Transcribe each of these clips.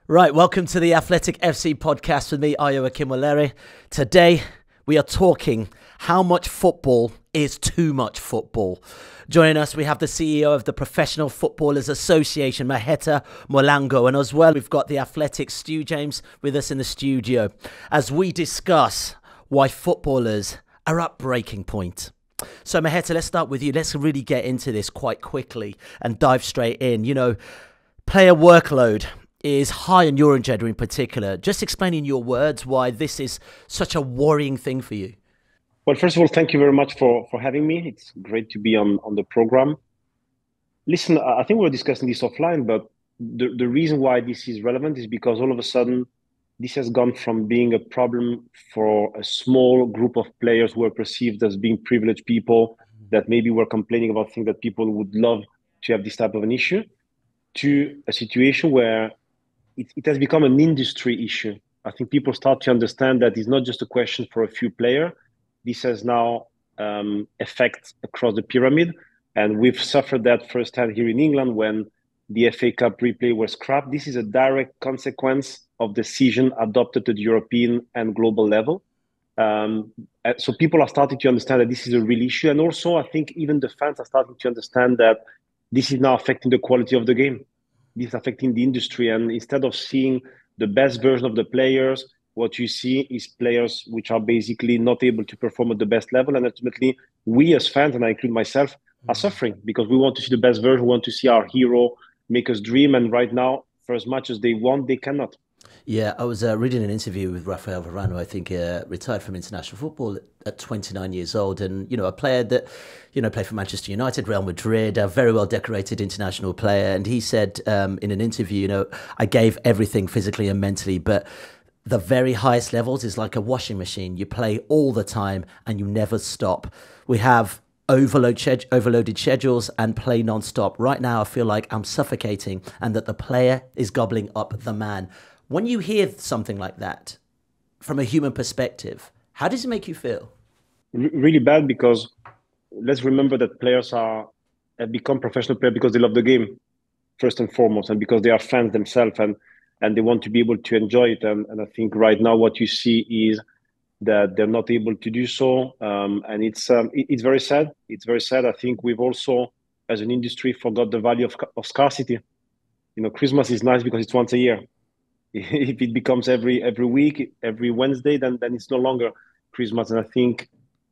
Right, welcome to the Athletic FC podcast with me, Ayo Akinwolere. Today, we are talking how much football is too much football. Joining us, we have the CEO of the Professional Footballers Association, Maheta Molango, and as well, we've got the Athletic Stu James with us in the studio as we discuss why footballers are at breaking point. So, Maheta, let's start with you. Let's really get into this quite quickly and dive straight in. Player workload is high on your agenda in particular. Just explain in your words why this is such a worrying thing for you. Well, first of all, thank you very much for having me. It's great to be on the program. Listen, I think we were discussing this offline, but the reason why this is relevant is because all of a sudden, this has gone from being a problem for a small group of players who are perceived as being privileged people that maybe were complaining about things that people would love to have this type of an issue, to a situation where it has become an industry issue. I think people start to understand that it's not just a question for a few players. This has now effects across the pyramid. And we've suffered that firsthand here in England when the FA Cup replay was scrapped. This is a direct consequence of decision adopted at the European and global level. So people are starting to understand that this is a real issue. And also, I think even the fans are starting to understand that this is now affecting the quality of the game. This is affecting the industry. And instead of seeing the best version of the players, what you see is players which are basically not able to perform at the best level. And ultimately, we as fans, and I include myself, are suffering because we want to see the best version. We want to see our hero make us dream. And right now, for as much as they want, they cannot. Yeah, I was reading an interview with Rafael Varane, who I think retired from international football at 29 years old. And, a player that, played for Manchester United, Real Madrid, a very well decorated international player. And he said in an interview, I gave everything physically and mentally, but the very highest levels is like a washing machine. You play all the time and you never stop. We have overloaded schedules and play non-stop. Right now, I feel like I'm suffocating and that the player is gobbling up the man. When you hear something like that, from a human perspective, how does it make you feel? Really bad, because let's remember that players have become professional players because they love the game, first and foremost, and because they are fans themselves and they want to be able to enjoy it. And I think right now what you see is that they're not able to do so. And it's very sad. It's very sad. I think we've also, as an industry, forgot the value of scarcity. Christmas is nice because it's once a year. If it becomes every week, every Wednesday, then it's no longer Christmas. And I think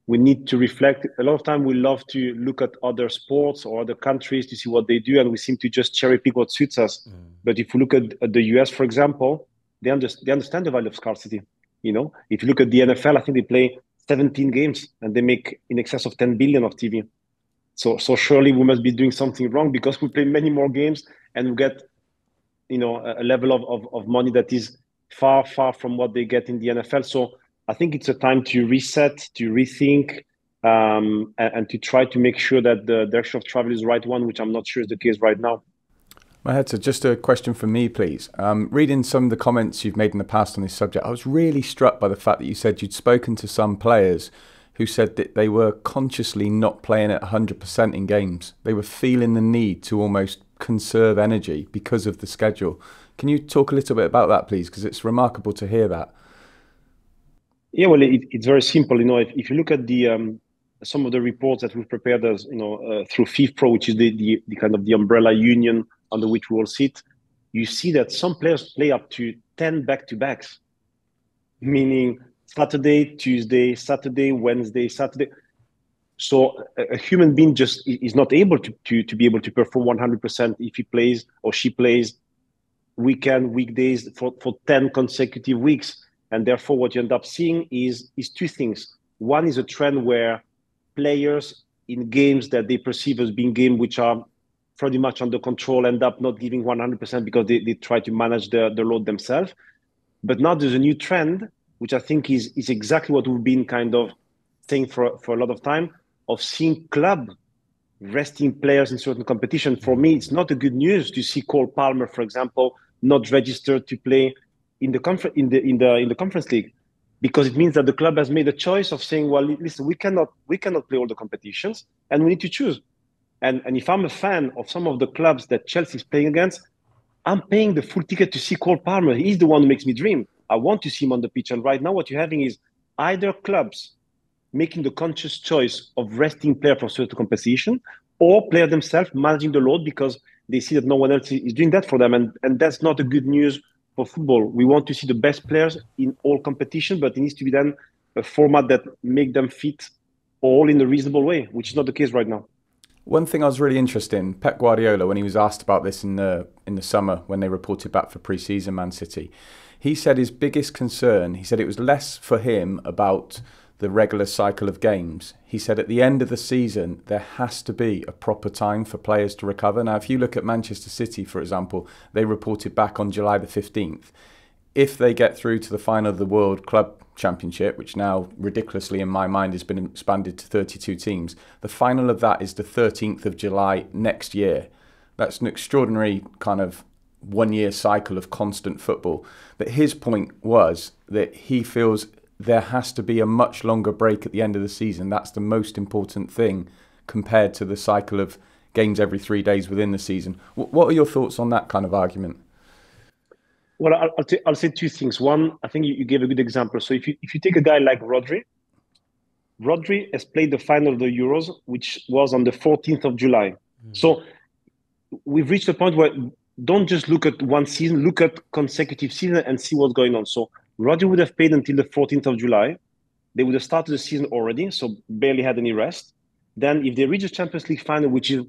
we need to reflect. A lot of time we love to look at other sports or other countries to see what they do, and we seem to just cherry pick what suits us. But if you look at the US, for example, they understand the value of scarcity. If you look at the NFL, I think they play 17 games and they make in excess of 10 billion of TV. So surely we must be doing something wrong, because we play many more games and we get a level of money that is far, far from what they get in the NFL. So I think it's a time to reset, to rethink, and to try to make sure that the direction of travel is the right one, which I'm not sure is the case right now. Maheta, just a question from me, please. Reading some of the comments you've made in the past on this subject, I was really struck by the fact that you said you'd spoken to some players who said that they were consciously not playing at 100% in games. They were feeling the need to almost conserve energy because of the schedule. Can you talk a little bit about that, please? Because it's remarkable to hear that. Yeah, well, it's very simple. If you look at the some of the reports that we've prepared as through FIFPro, which is the kind of the umbrella union under which we all sit, you see that some players play up to 10 back-to-backs, meaning Saturday, Tuesday, Saturday, Wednesday, Saturday. So a human being just is not able to be able to perform 100% if he plays or she plays weekdays for 10 consecutive weeks. And therefore, what you end up seeing is two things. One is a trend where players in games that they perceive as being games which are pretty much under control end up not giving 100% because they try to manage the load themselves. But now there's a new trend, which I think is exactly what we've been kind of saying for a lot of time, of seeing club resting players in certain competition. For me, it's not a good news to see Cole Palmer, for example, not registered to play in the conference league, because it means that the club has made a choice of saying, well, listen, we cannot play all the competitions, and we need to choose. And if I'm a fan of some of the clubs that Chelsea is playing against, I'm paying the full ticket to see Cole Palmer. He's the one who makes me dream. I want to see him on the pitch. And right now, what you're having is either clubs making the conscious choice of resting player for certain competition, or player themselves managing the load because they see that no one else is doing that for them. And that's not a good news for football. We want to see the best players in all competition, but it needs to be then a format that make them fit all in a reasonable way, which is not the case right now. One thing I was really interested in, Pep Guardiola, when he was asked about this in the summer when they reported back for pre-season Man City, he said his biggest concern, he said it was less for him about the regular cycle of games. He said at the end of the season, there has to be a proper time for players to recover. Now, if you look at Manchester City, for example, they reported back on July the 15th. If they get through to the final of the World Club Championship, which now ridiculously in my mind has been expanded to 32 teams, the final of that is the 13th of July next year. That's an extraordinary kind of 1 year cycle of constant football. But his point was that he feels there has to be a much longer break at the end of the season. That's the most important thing compared to the cycle of games every 3 days within the season. What are your thoughts on that kind of argument? Well, I'll say two things. One, I think you gave a good example. So if you take a guy like Rodri has played the final of the Euros, which was on the 14th of July. So we've reached a point where don't just look at one season, look at consecutive season and see what's going on. So Rodri would have played until the 14th of July. They would have started the season already, so barely had any rest. Then if they reach the Champions League final, which is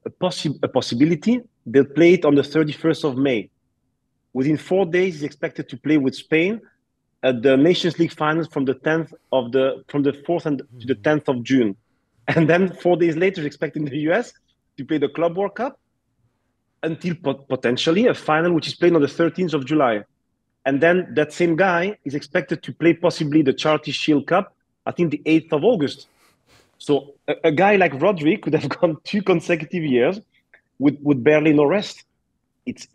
a possibility, they'll play it on the 31st of May. Within 4 days, he's expected to play with Spain at the Nations League finals from the 4th to the 10th of June. And then 4 days later, he's expecting the US to play the Club World Cup until potentially a final, which is played on the 13th of July. And then that same guy is expected to play possibly the Charity Shield Cup, I think the 8th of August. So a guy like Rodri could have gone 2 consecutive years with barely no rest. It's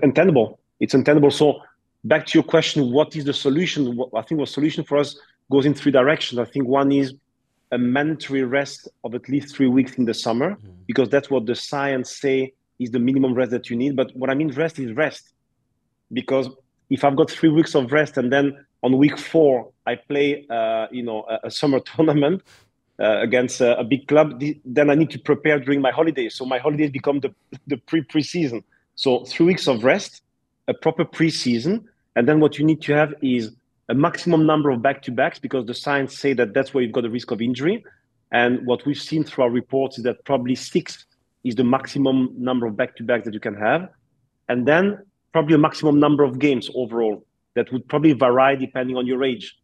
untenable. It's untenable. So back to your question, what is the solution? I think the solution for us goes in 3 directions. I think one is a mandatory rest of at least 3 weeks in the summer, because that's what the science say is the minimum rest that you need. But what I mean rest is rest. Because if I've got 3 weeks of rest and then on week 4 I play a summer tournament against a big club, then I need to prepare during my holidays. So my holidays become the pre-season. So 3 weeks of rest, a proper pre-season, and then what you need to have is a maximum number of back-to-backs, because the science say that that's where you've got a risk of injury. And what we've seen through our reports is that probably 6 is the maximum number of back-to-backs that you can have. And then probably a maximum number of games overall that would probably vary depending on your age.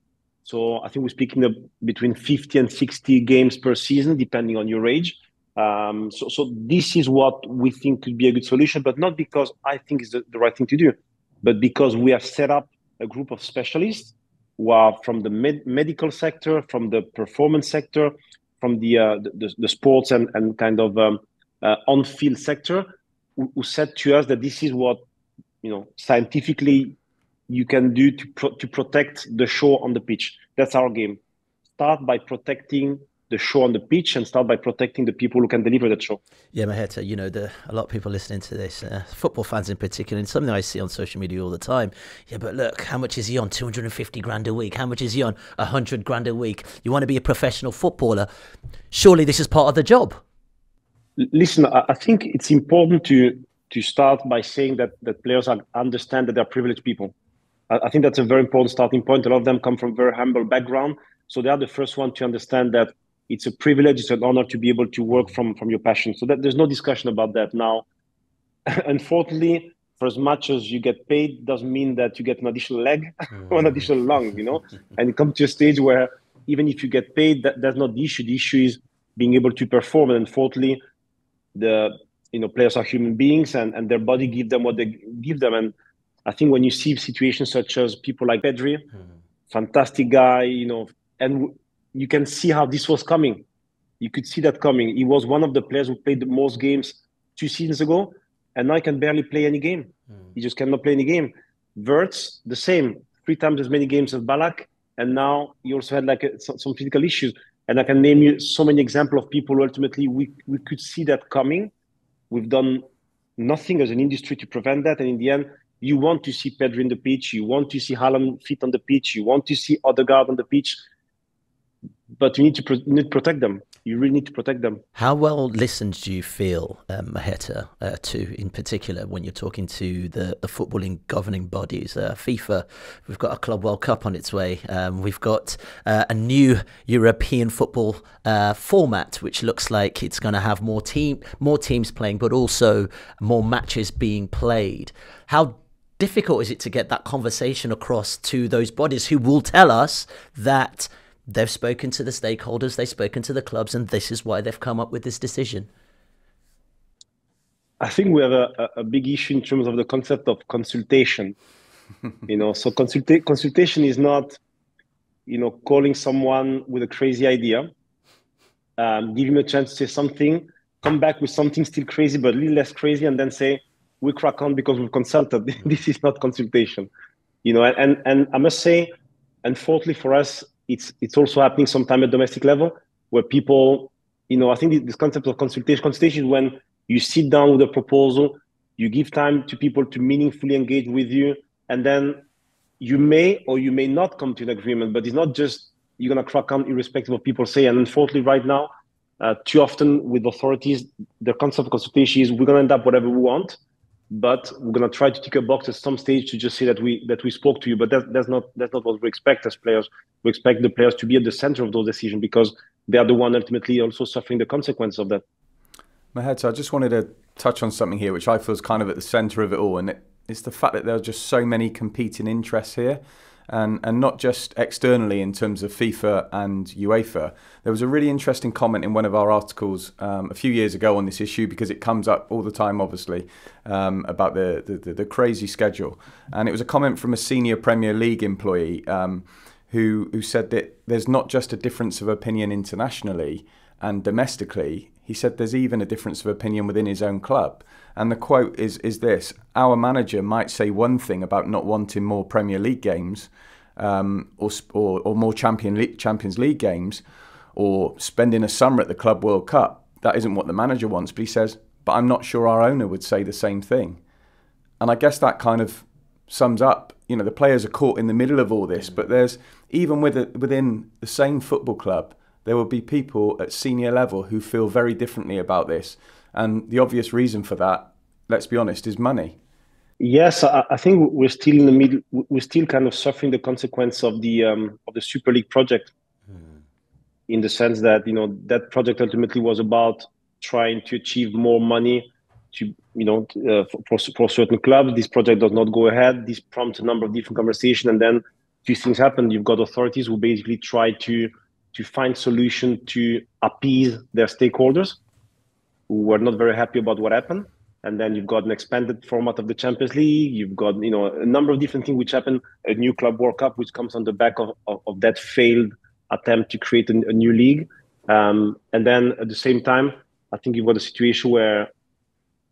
So I think we're speaking of between 50 and 60 games per season, depending on your age. So this is what we think could be a good solution, but not because I think it's the right thing to do, but because we have set up a group of specialists who are from the medical sector, from the performance sector, from the sports and kind of on-field sector, who said to us that this is what scientifically you can do to protect the show on the pitch. That's our game. Start by protecting the show on the pitch and start by protecting the people who can deliver that show. Yeah, Maheta, a lot of people listening to this, football fans in particular, and something I see on social media all the time. Yeah, but look, how much is he on? 250 grand a week. How much is he on? 100 grand a week. You want to be a professional footballer. Surely this is part of the job. Listen, I think it's important to start by saying that players understand that they're privileged people. I think that's a very important starting point. A lot of them come from very humble background. So they are the first one to understand that it's a privilege, it's an honor to be able to work from your passion. So that there's no discussion about that. Now, unfortunately, for as much as you get paid, doesn't mean that you get an additional leg or an additional lung, And it comes to a stage where even if you get paid, that's not the issue. The issue is being able to perform. And unfortunately, players are human beings and their body give them what they give them. And I think when you see situations such as people like Pedri, fantastic guy, and you can see how this was coming. You could see that coming. He was one of the players who played the most games 2 seasons ago, and now he can barely play any game. He just cannot play any game. Wirtz, the same, 3 times as many games as Ballack, and now he also had some physical issues. And I can name you so many examples of people who ultimately we could see that coming. We've done nothing as an industry to prevent that. And in the end, you want to see Pedri in the pitch, you want to see Haaland fit on the pitch, you want to see Odegaard on the pitch, but you need to protect them. You really need to protect them. How well listened do you feel, Maheta, to, in particular, when you're talking to the footballing governing bodies? FIFA, we've got a Club World Cup on its way. We've got a new European football format, which looks like it's going to have more teams playing, but also more matches being played. How difficult is it to get that conversation across to those bodies who will tell us that they've spoken to the stakeholders, they've spoken to the clubs, and this is why they've come up with this decision? I think we have a big issue in terms of the concept of consultation. So consultation is not, calling someone with a crazy idea, give him a chance to say something, come back with something still crazy, but a little less crazy, and then say, we crack on because we've consulted. This is not consultation. And I must say, unfortunately for us, it's also happening sometimes at domestic level where people, I think this concept of consultation is when you sit down with a proposal, you give time to people to meaningfully engage with you, and then you may or you may not come to an agreement, but it's not just you're going to crack on irrespective of what people say. And unfortunately right now, too often with authorities, the concept of consultation is we're going to end up whatever we want, but we're going to try to tick a box at some stage to just say that we spoke to you. But that's not what we expect as players. We expect the players to be at the center of those decisions because they are the one ultimately also suffering the consequences of that. Maheta, I just wanted to touch on something here, which I feel is kind of at the center of it all, and it's the fact that there are just so many competing interests here. And not just externally in terms of FIFA and UEFA. There was a really interesting comment in one of our articles a few years ago on this issue, because it comes up all the time, obviously, about the crazy schedule. And it was a comment from a senior Premier League employee who said that there's not just a difference of opinion internationally and domestically. He said there's even a difference of opinion within his own club. And the quote is this: our manager might say one thing about not wanting more Premier League games or more Champions League games, or spending a summer at the Club World Cup. That isn't what the manager wants. But he says, but I'm not sure our owner would say the same thing. And I guess that kind of sums up, the players are caught in the middle of all this, but there's, even within the same football club, there will be people at senior level who feel very differently about this. And the obvious reason for that, let's be honest, is money. Yes, I think we're still in the middle. We're still kind of suffering the consequence of the Super League project, in the sense that that project ultimately was about trying to achieve more money for certain clubs. This project does not go ahead. This prompts a number of different conversations, and then these things happen. You've got authorities who basically try to find solution to appease their stakeholders who were not very happy about what happened. And then you've got an expanded format of the Champions League. You've got, a number of different things which happen. A new Club World Cup, which comes on the back of that failed attempt to create a new league. And then at the same time, I think you've got a situation where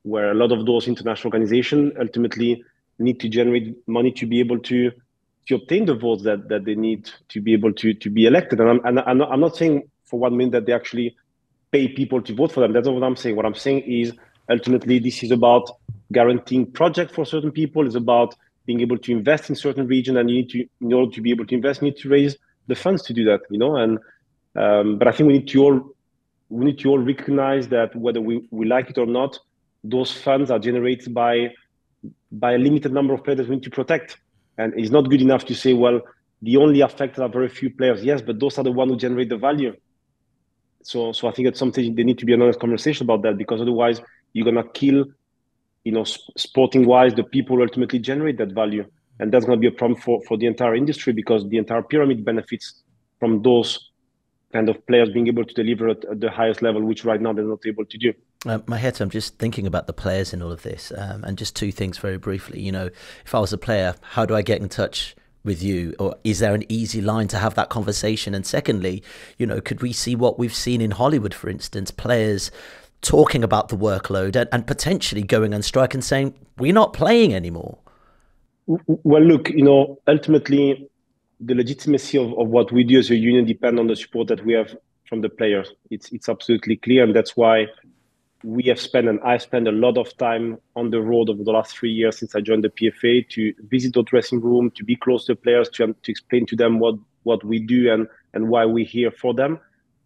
a lot of those international organizations ultimately need to generate money to be able to obtain the votes that they need to be able to be elected. And I'm not saying for 1 minute that they actually pay people to vote for them. That's not what I'm saying. What I'm saying is ultimately this is about guaranteeing projects for certain people. It's about being able to invest in certain region, and you need to, in order to be able to invest, you need to raise the funds to do that. And but I think we need to all recognize that whether we like it or not, those funds are generated by a limited number of players that we need to protect. And it's not good enough to say, well, the only affected are very few players. Yes, but those are the ones who generate the value. So I think at some stage there need to be an honest conversation about that, because otherwise you're gonna kill, sporting wise, the people who ultimately generate that value, and that's gonna be a problem for the entire industry, because the entire pyramid benefits from those kind of players being able to deliver at the highest level, which right now they're not able to do. Maheta, I'm just thinking about the players in all of this, and just two things very briefly. If I was a player, how do I get in touch with you? Or is there an easy line to have that conversation? And secondly, could we see what we've seen in Hollywood, for instance, players talking about the workload and potentially going on strike and saying, we're not playing anymore? Well, look, ultimately, the legitimacy of what we do as a union depends on the support that we have from the players. It's absolutely clear, and that's why we have spent, and I spent a lot of time on the road over the last 3 years since I joined the PFA to visit the dressing room, to be close to players, to explain to them what we do and why we're here for them.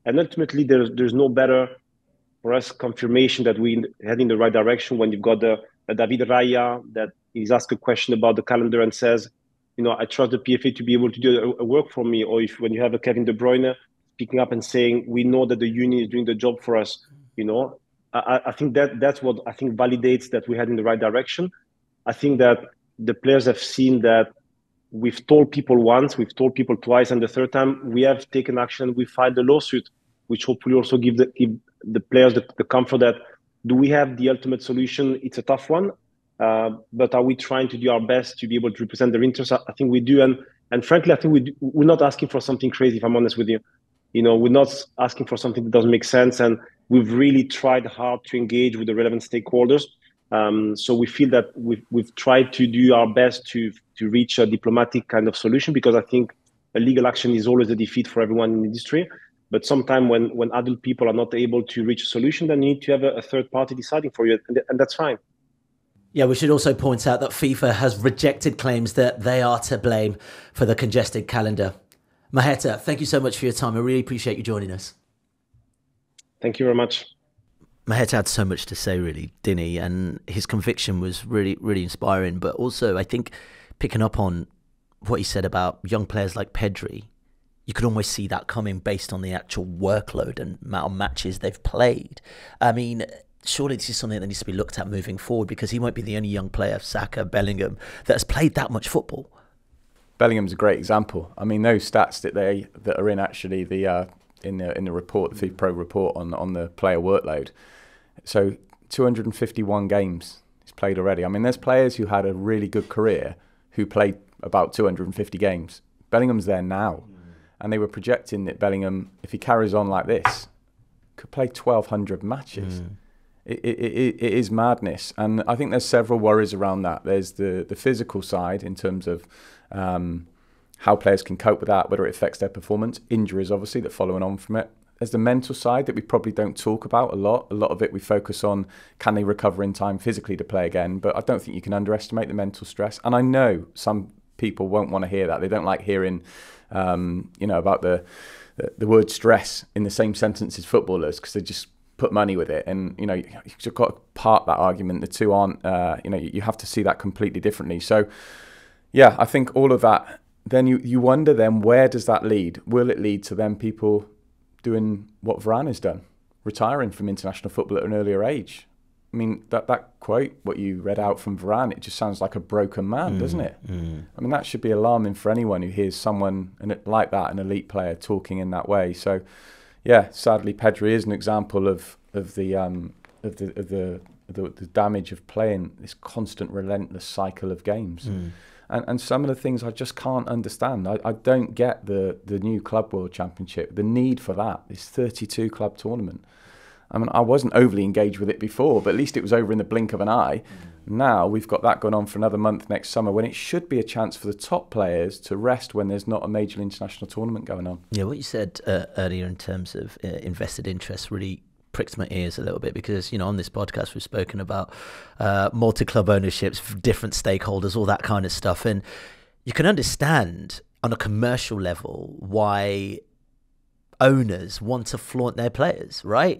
And ultimately, there's no better for us confirmation that we head in the right direction when you've got a David Raya that is asked a question about the calendar and says, I trust the PFA to be able to do a work for me. Or when you have a Kevin De Bruyne picking up and saying, we know that the union is doing the job for us, I think that's what I think validates that we head in the right direction. I think that the players have seen that we've told people once, we've told people twice, and the third time we have taken action. We filed a lawsuit, which hopefully also give the players the comfort that, do we have the ultimate solution? It's a tough one, but are we trying to do our best to be able to represent their interests? I think we do, and frankly, I think we're not asking for something crazy. If I'm honest with you, we're not asking for something that doesn't make sense, and we've really tried hard to engage with the relevant stakeholders. So we feel that we've tried to do our best to reach a diplomatic kind of solution, because I think a legal action is always a defeat for everyone in the industry. But sometimes when adult people are not able to reach a solution, then you need to have a third party deciding for you, and that's fine. Yeah, we should also point out that FIFA has rejected claims that they are to blame for the congested calendar. Maheta, thank you so much for your time. I really appreciate you joining us. Thank you very much. Maheta had so much to say, really, didn't he? And his conviction was really, really inspiring. But also, I think, picking up on what he said about young players like Pedri, you could almost see that coming based on the actual workload and amount of matches they've played. I mean, surely this is something that needs to be looked at moving forward, because he won't be the only young player, Saka, Bellingham, that has played that much football. Bellingham's a great example. I mean, those stats that are in actually the in the report, the FIFPro report on the player workload. So 251 games he's played already. I mean, there's players who had a really good career who played about 250 games. Bellingham's there now. And they were projecting that Bellingham, if he carries on like this, could play 1,200 matches. It is madness. And I think there's several worries around that. There's the physical side in terms of how players can cope with that, whether it affects their performance, injuries, obviously, that following on from it. There's the mental side that we probably don't talk about a lot. A lot of it we focus on, can they recover in time physically to play again? But I don't think you can underestimate the mental stress. And I know some people won't want to hear that. They don't like hearing, about the word stress in the same sentence as footballers, because they just put money with it. And, you've got to part that argument. The two aren't, you have to see that completely differently. So, yeah, I think all of that, then you wonder then, where does that lead? Will it lead to then people doing what Varane has done, retiring from international football at an earlier age? I mean, that quote, what you read out from Varane, it just sounds like a broken man, doesn't it? I mean, that should be alarming for anyone who hears someone like that, an elite player, talking in that way. So, yeah, sadly, Pedri is an example of the damage of playing this constant, relentless cycle of games. And some of the things I just can't understand. I don't get the new Club World Championship, the need for that, this 32 club tournament. I mean, I wasn't overly engaged with it before, but at least it was over in the blink of an eye. Now we've got that going on for another month next summer, when it should be a chance for the top players to rest when there's not a major international tournament going on. Yeah, what you said earlier in terms of invested interest really pricked my ears a little bit, because on this podcast we've spoken about multi-club ownerships, different stakeholders, all that kind of stuff, and you can understand on a commercial level why owners want to flaunt their players, right?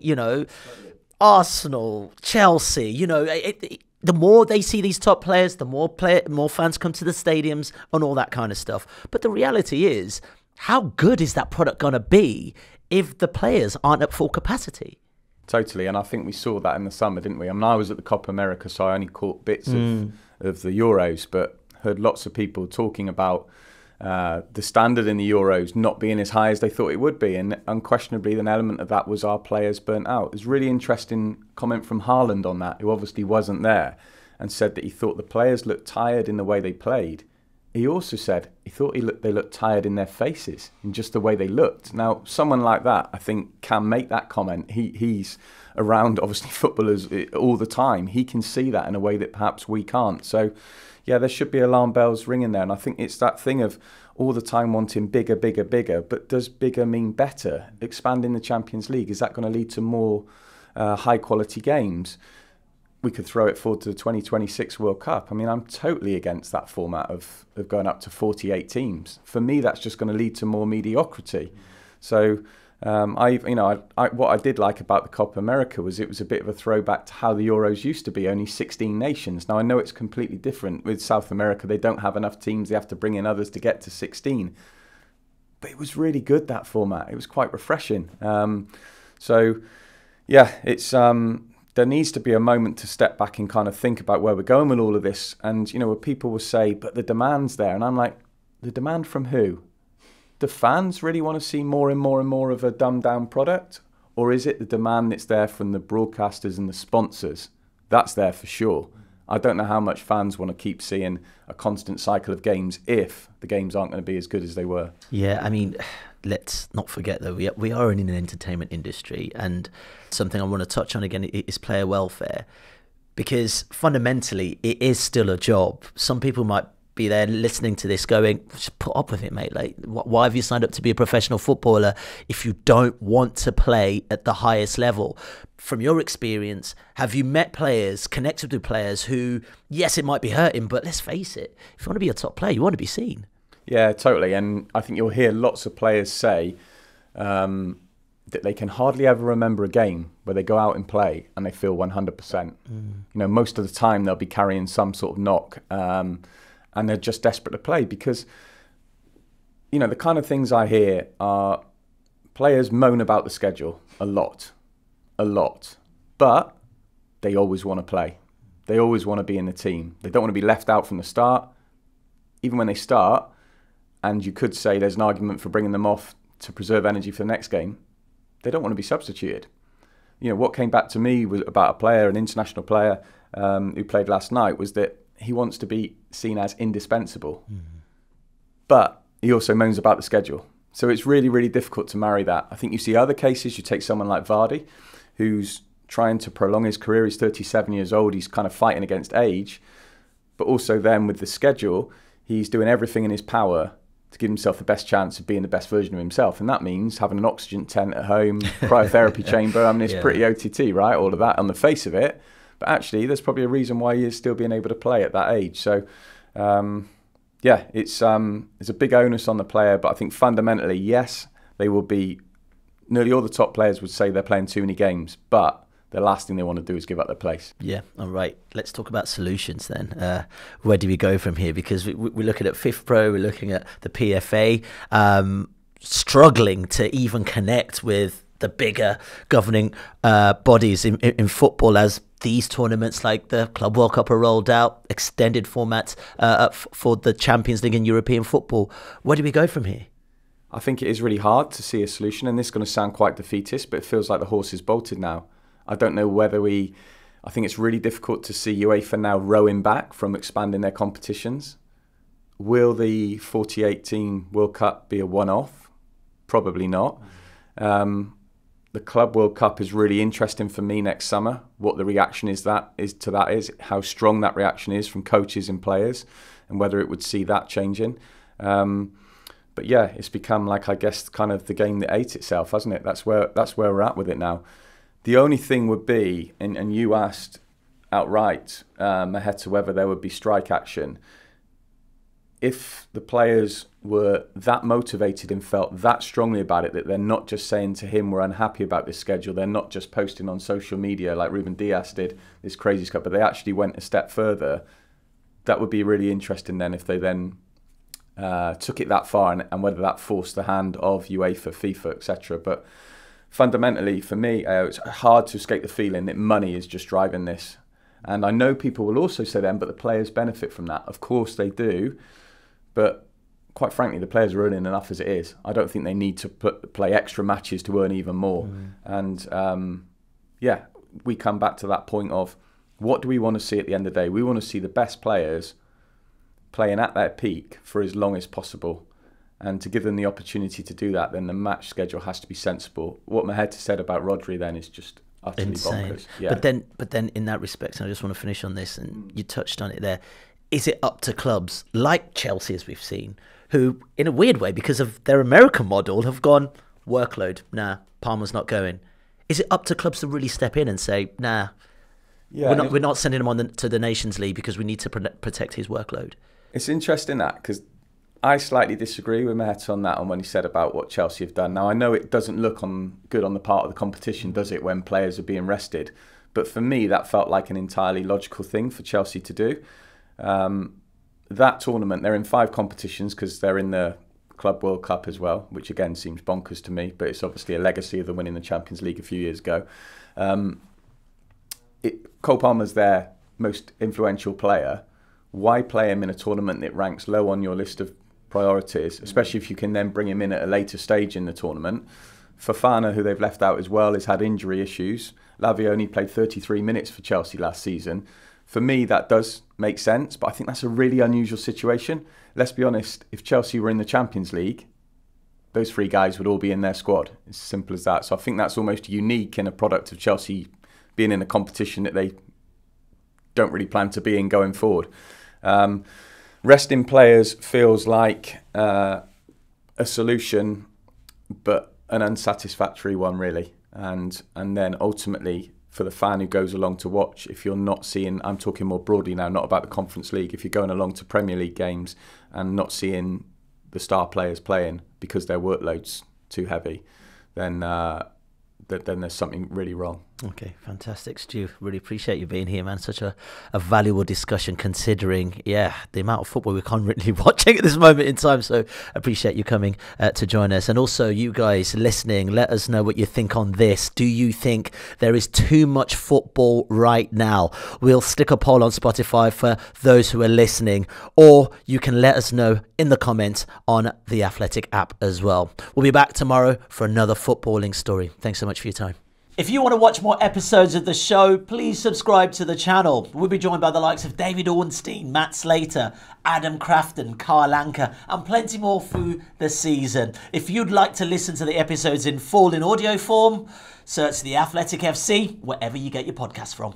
Arsenal, Chelsea, the more they see these top players, the more fans come to the stadiums and all that kind of stuff. But the reality is, how good is that product going to be if the players aren't at full capacity? Totally, and I think we saw that in the summer, didn't we? I mean, I was at the Copa America, so I only caught bits of the Euros, but heard lots of people talking about the standard in the Euros not being as high as they thought it would be, and unquestionably an element of that was our players burnt out. There's a really interesting comment from Haaland on that, who obviously wasn't there, and said that he thought the players looked tired in the way they played. He also said he thought they looked tired in their faces, in just the way they looked. Now, someone like that, I think, can make that comment. He's around, obviously, footballers all the time. He can see that in a way that perhaps we can't. So, yeah, there should be alarm bells ringing there. And I think it's that thing of all the time wanting bigger, bigger, bigger. But does bigger mean better? Expanding the Champions League, is that going to lead to more high quality games. We could throw it forward to the 2026 World Cup. I mean, I'm totally against that format of going up to 48 teams. For me, that's just going to lead to more mediocrity. So what I did like about the Copa America was it was a bit of a throwback to how the Euros used to be, only 16 nations. Now, I know it's completely different. With South America, they don't have enough teams. They have to bring in others to get to 16. But it was really good, that format. It was quite refreshing. It's there needs to be a moment to step back and kind of think about where we're going with all of this. And, where people will say, but the demand's there. And I'm like, the demand from who? Do fans really want to see more and more and more of a dumbed down product? Or is it the demand that's there from the broadcasters and the sponsors? That's there for sure. I don't know how much fans want to keep seeing a constant cycle of games if the games aren't going to be as good as they were. Yeah, I mean, let's not forget, though, we are in an entertainment industry, and something I want to touch on again is player welfare, because fundamentally it is still a job. Some people might be there listening to this going, just put up with it, mate. Like, why have you signed up to be a professional footballer if you don't want to play at the highest level? From your experience, have you met players, connected with players who, yes, it might be hurting, but let's face it, if you want to be a top player, you want to be seen. Yeah, totally. And I think you'll hear lots of players say that they can hardly ever remember a game where they go out and play and they feel 100%. Most of the time they'll be carrying some sort of knock. And they're just desperate to play because, the kind of things I hear are players moan about the schedule a lot, but they always want to play. They always want to be in the team. They don't want to be left out from the start. Even when they start, and you could say there's an argument for bringing them off to preserve energy for the next game, they don't want to be substituted. What came back to me was about a player, an international player who played last night, was that he wants to be seen as indispensable. But he also moans about the schedule. So it's really, really difficult to marry that. I think you see other cases. You take someone like Vardy, who's trying to prolong his career. He's 37 years old. He's kind of fighting against age. But also then with the schedule, he's doing everything in his power to give himself the best chance of being the best version of himself. And that means having an oxygen tent at home, cryotherapy chamber. I mean, it's pretty OTT, right? All of that on the face of it. But actually, there's probably a reason why he is still being able to play at that age. So, it's a big onus on the player. But I think fundamentally, yes, they will be. Nearly all the top players would say they're playing too many games, but the last thing they want to do is give up their place. Yeah, all right. Let's talk about solutions then. Where do we go from here? Because we're looking at FIFPro, we're looking at the PFA, struggling to even connect with the bigger governing bodies in football as these tournaments like the Club World Cup are rolled out, extended formats for the Champions League and European football. Where do we go from here? I think it is really hard to see a solution, and this is going to sound quite defeatist, but it feels like the horse is bolted now. I don't know whether I think it's really difficult to see UEFA now rowing back from expanding their competitions. Will the 48-team World Cup be a one-off? Probably not. The Club World Cup is really interesting for me next summer. What the reaction is how strong that reaction is from coaches and players, and whether it would see that changing. But yeah, it's become like, I guess, kind of the game that ate itself, hasn't it? That's where we're at with it now. The only thing would be, and you asked outright, Maheta, whether there would be strike action. If the players were that motivated and felt that strongly about it, that they're not just saying to him, we're unhappy about this schedule, they're not just posting on social media like Ruben Dias did, this crazy stuff, but they actually went a step further, that would be really interesting then if they then took it that far and whether that forced the hand of UEFA, FIFA, etc. But fundamentally, for me, it's hard to escape the feeling that money is just driving this. And I know people will also say then, but the players benefit from that. Of course they do. But quite frankly, the players are earning enough as it is. I don't think they need to play extra matches to earn even more. And we come back to that point of what do we want to see at the end of the day? We want to see the best players playing at their peak for as long as possible. And to give them the opportunity to do that, then the match schedule has to be sensible. What Maheta said about Rodri then is just utterly insane. Bonkers. Yeah. But then in that respect, and I just want to finish on this, and you touched on it there, is it up to clubs like Chelsea, as we've seen, who, in a weird way, because of their American model, have gone, workload, nah, Palmer's not going. Is it up to clubs to really step in and say, nah, we're not sending him to the Nations League because we need to protect his workload? It's interesting that, because I slightly disagree with Maheta on that, on when he said about what Chelsea have done. Now, I know it doesn't look good on the part of the competition, does it, when players are being rested? But for me, that felt like an entirely logical thing for Chelsea to do. That tournament, they're in 5 competitions because they're in the Club World Cup as well, which again seems bonkers to me, but it's obviously a legacy of them winning the Champions League a few years ago. Cole Palmer's their most influential player. Why play him in a tournament that ranks low on your list of priorities, especially if you can then bring him in at a later stage in the tournament? Fofana, who they've left out as well, has had injury issues. Lavia only played 33 minutes for Chelsea last season. For me, that does make sense, but I think that's a really unusual situation. Let's be honest, if Chelsea were in the Champions League, those 3 guys would all be in their squad. It's as simple as that. So I think that's almost unique in a product of Chelsea being in a competition that they don't really plan to be in going forward. Resting players feels like a solution, but an unsatisfactory one, really. And then ultimately, for the fan who goes along to watch, if you're not seeing, I'm talking more broadly now, not about the Conference League, if you're going along to Premier League games and not seeing the star players playing because their workload's too heavy, then there's something really wrong. Okay, fantastic, Stu. Really appreciate you being here, man. Such a valuable discussion, considering, the amount of football we're currently watching at this moment in time. So appreciate you coming to join us. And also, you guys listening, let us know what you think on this. Do you think there is too much football right now? We'll stick a poll on Spotify for those who are listening, or you can let us know in the comments on the Athletic app as well. We'll be back tomorrow for another footballing story. Thanks so much for your time. If you want to watch more episodes of the show, please subscribe to the channel. We'll be joined by the likes of David Ornstein, Matt Slater, Adam Crafton, Carl Anker, and plenty more through the season. If you'd like to listen to the episodes in full in audio form, search The Athletic FC wherever you get your podcasts from.